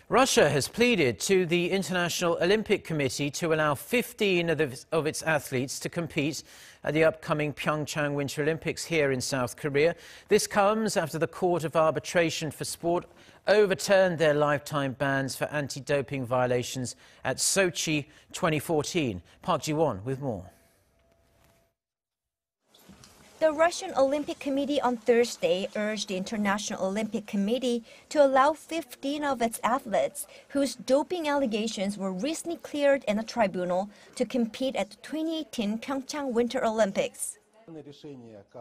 Russia has pleaded to the International Olympic Committee to allow 15 of its athletes to compete at the upcoming PyeongChang Winter Olympics here in South Korea. This comes after the Court of Arbitration for Sport overturned their lifetime bans for anti-doping violations at Sochi 2014. Park Ji-won with more. The Russian Olympic Committee on Thursday urged the International Olympic Committee to allow 15 of its athletes whose doping allegations were recently cleared in a tribunal to compete at the 2018 PyeongChang Winter Olympics.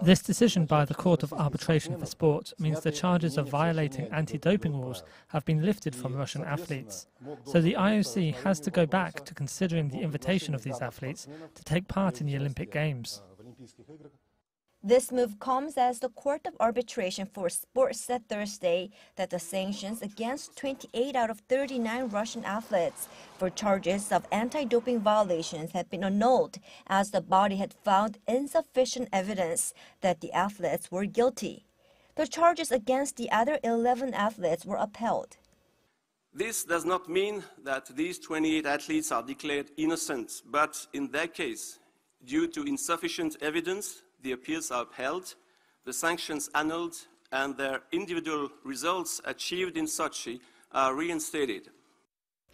This decision by the Court of Arbitration for Sport means the charges of violating anti-doping rules have been lifted from Russian athletes. So the IOC has to go back to considering the invitation of these athletes to take part in the Olympic Games. This move comes as the Court of Arbitration for Sport said Thursday that the sanctions against 28 out of 39 Russian athletes for charges of anti-doping violations had been annulled, as the body had found insufficient evidence that the athletes were guilty. The charges against the other 11 athletes were upheld. This does not mean that these 28 athletes are declared innocent, but in their case, due to insufficient evidence, the appeals are upheld, the sanctions annulled, and their individual results achieved in Sochi are reinstated.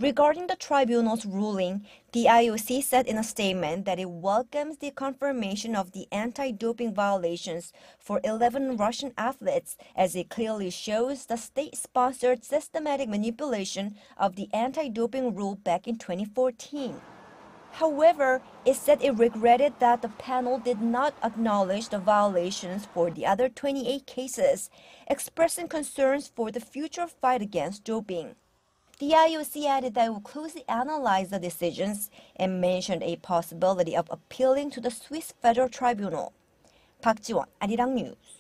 Regarding the tribunal's ruling, the IOC said in a statement that it welcomes the confirmation of the anti-doping violations for 11 Russian athletes, as it clearly shows the state-sponsored systematic manipulation of the anti-doping rule back in 2014. However, it said it regretted that the panel did not acknowledge the violations for the other 28 cases, expressing concerns for the future fight against doping. The IOC added that it will closely analyze the decisions and mentioned a possibility of appealing to the Swiss Federal Tribunal. Park Ji-won, Arirang News.